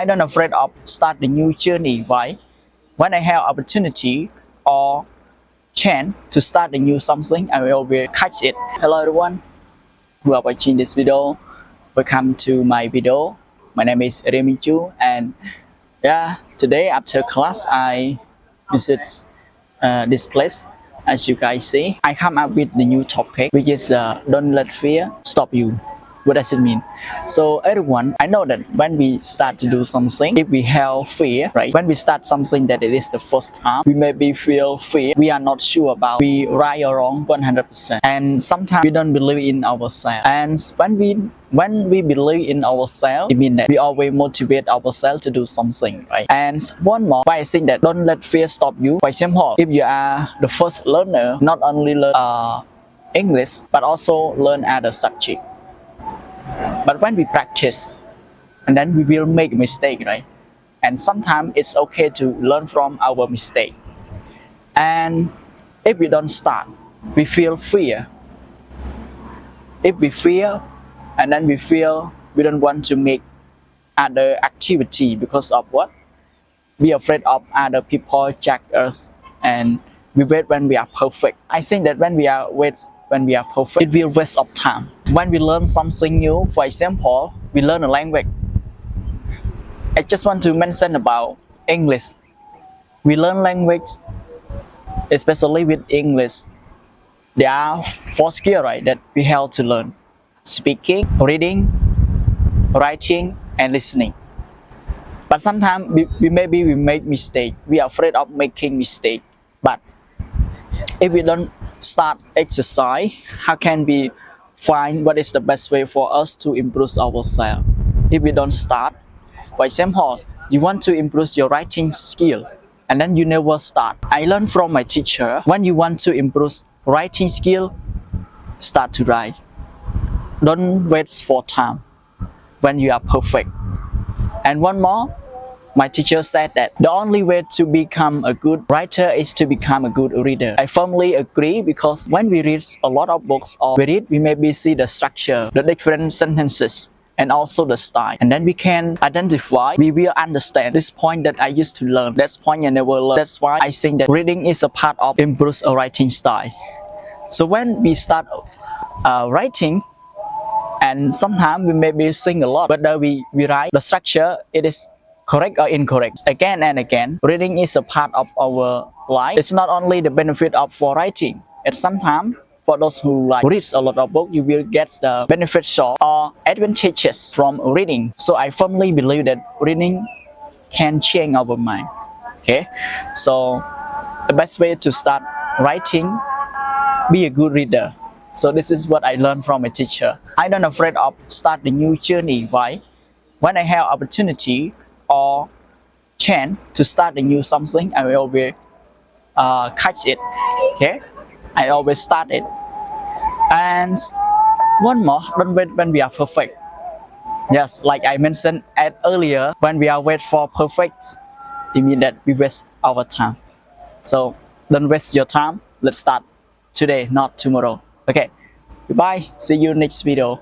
I don't afraid of start the new journey. Why? When I have opportunity or chance to start a new something, I will always catch it. Hello everyone who are watching this video. Welcome to my video. My name is Minhchu, and today after class I visit this place. As you guys see, I come up with the new topic, which is don't let fear stop you. What does it mean? So everyone, I know that when we start to do something, if we have fear, right? When we start something that it is the first time, we maybe feel fear. We are not sure about we right or wrong 100%. And sometimes we don't believe in ourselves. And when we believe in ourselves, it means that we always motivate ourselves to do something, right? And one more, why I think that don't let fear stop you. For example, if you are the first learner, not only learn English, but also learn other subject. But when we practice, and then we will make a mistake, right? And sometimes it's okay to learn from our mistake. And if we don't start, we feel fear. If we fear, and then we feel we don't want to make other activity because of what? We are afraid of other people judge us, and we wait when we are perfect. I think that when we are perfect, it will waste of time. When we learn something new, for example, we learn a language. I just want to mention about English. We learn language, especially with English. There are 4 skills, right, that we have to learn: speaking, reading, writing, and listening. But sometimes we make mistake. We are afraid of making mistake. But if we don't start exercise, how can we find what is the best way for us to improve ourselves? If we don't start, for example, you want to improve your writing skill, and then you never start. I learned from my teacher, when you want to improve writing skill, start to write. Don't wait for time when you are perfect. And one more, my teacher said that the only way to become a good writer is to become a good reader. I firmly agree, because when we read a lot of books or we maybe see the structure, the different sentences, and also the style. And then we can identify, we will understand this point that I used to learn, that point I never learned. That's why I think that reading is a part of improve a writing style. So when we start writing, and sometimes we maybe sing a lot, but we write, the structure, it is correct or incorrect. Again and again, reading is a part of our life. It's not only the benefit of for writing. It's sometimes for those who read a lot of books, you will get the beneficial or advantages from reading. So I firmly believe that reading can change our mind. Okay, so the best way to start writing, be a good reader. So this is what I learned from a teacher. I don't afraid of start the new journey. Why? When I have opportunity or chance to start a new something, I will always catch it. Okay, I always start it. And one more, don't wait when we are perfect. Yes, like I mentioned earlier, when we are wait for perfect, it means that we waste our time. So don't waste your time. Let's start today, not tomorrow. Okay, goodbye. See you next video.